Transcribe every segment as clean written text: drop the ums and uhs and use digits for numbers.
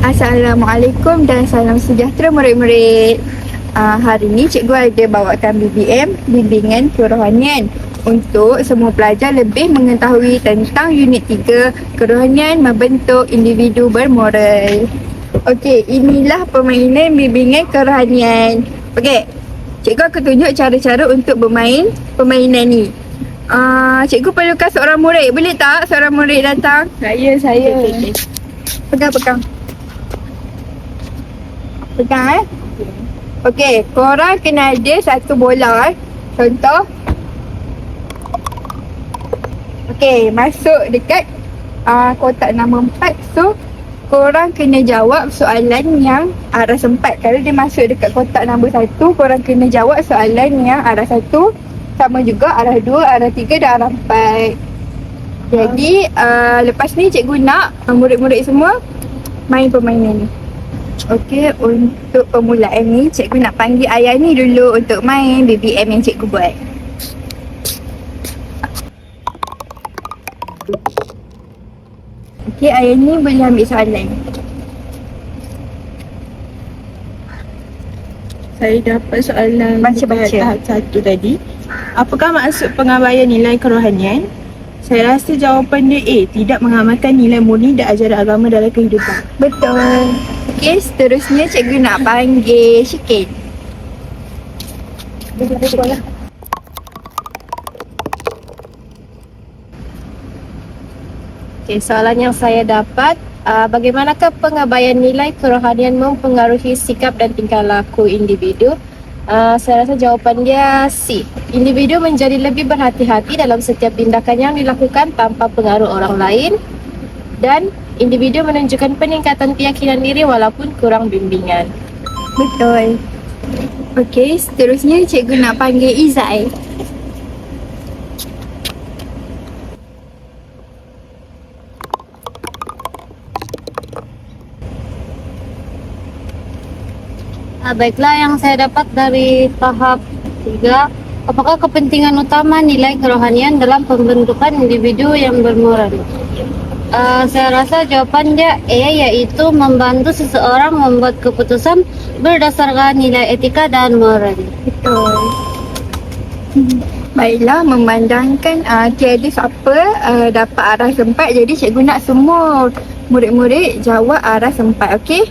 Assalamualaikum dan salam sejahtera murid-murid. Hari ini cikgu ada bawakan BBM, bimbingan kerohanian, untuk semua pelajar lebih mengetahui tentang unit 3, kerohanian membentuk individu bermoral. Okey, inilah permainan bimbingan kerohanian. Okey, cikgu akan tunjuk cara-cara untuk bermain permainan ni. Cikgu perlukan seorang murid. Boleh tak seorang murid datang? Saya. Okay. Pegang. Pegang Okey, korang kena ada satu bola Contoh. Okey, masuk dekat kotak nombor 4. So, korang kena jawab soalan yang arah 4. Kalau dia masuk dekat kotak nombor 1, korang kena jawab soalan yang arah 1. Sama juga arah 2, arah 3 dan arah 4. Jadi, lepas ni cikgu nak murid-murid semua main permainan ni. Okey, untuk permulaan ni cikgu nak panggil ayah ni dulu untuk main BBM yang cikgu buat. Okey, ayah ni boleh ambil soalan. Saya dapat soalan Baca. tahap 1 tadi. Apakah maksud pengabaian nilai kerohanian? Saya rasa jawapan dia A, tidak mengamalkan nilai murni dan ajaran agama dalam kehidupan. Betul. Okey, seterusnya cikgu nak panggil Syikin. Okey, soalan yang saya dapat, bagaimanakah pengabaian nilai kerohanian mempengaruhi sikap dan tingkah laku individu? Saya rasa jawapan dia C. Individu menjadi lebih berhati-hati dalam setiap tindakan yang dilakukan tanpa pengaruh orang lain, dan individu menunjukkan peningkatan keyakinan diri walaupun kurang bimbingan. Betul. Okey, seterusnya cikgu nak panggil Izai. Baiklah, yang saya dapat dari tahap 3, apakah kepentingan utama nilai kerohanian dalam pembentukan individu yang bermoral? Saya rasa jawapan dia A, iaitu membantu seseorang membuat keputusan berdasarkan nilai etika dan moral. Betul. Baiklah, memandangkan tiada siapa dapat arah 4, jadi cikgu nak semua murid-murid jawab arah 4, okey?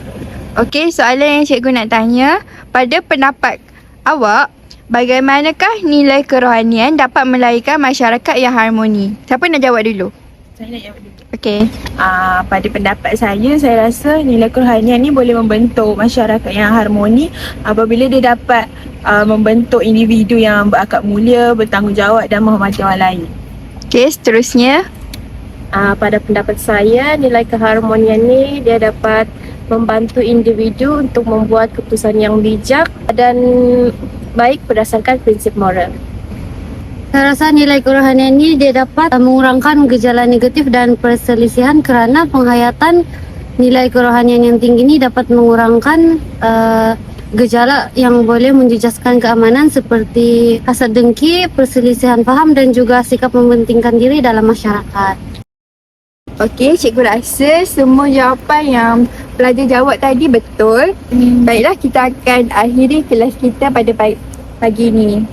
Okey, soalan yang cikgu nak tanya, pada pendapat awak, bagaimanakah nilai kerohanian dapat melahirkan masyarakat yang harmoni? Siapa nak jawab dulu? Saya nak jawab dulu. Okey. Pada pendapat saya rasa nilai kerohanian ni boleh membentuk masyarakat yang harmoni apabila dia dapat membentuk individu yang berakhlak mulia, bertanggungjawab dan menghormati orang lain. Okey, seterusnya. Pada pendapat saya, nilai keharmonian ni dia dapat membantu individu untuk membuat keputusan yang bijak dan baik berdasarkan prinsip moral. Saya rasa nilai kerohanian ini dia dapat mengurangkan gejala negatif dan perselisihan, kerana penghayatan nilai kerohanian yang tinggi ini dapat mengurangkan gejala yang boleh menjejaskan keamanan seperti hasad dengki, perselisihan faham dan juga sikap mementingkan diri dalam masyarakat. Okey, cikgu rasa semua jawapan yang pelajar jawab tadi betul. Baiklah, kita akan akhiri kelas kita pada pagi ini.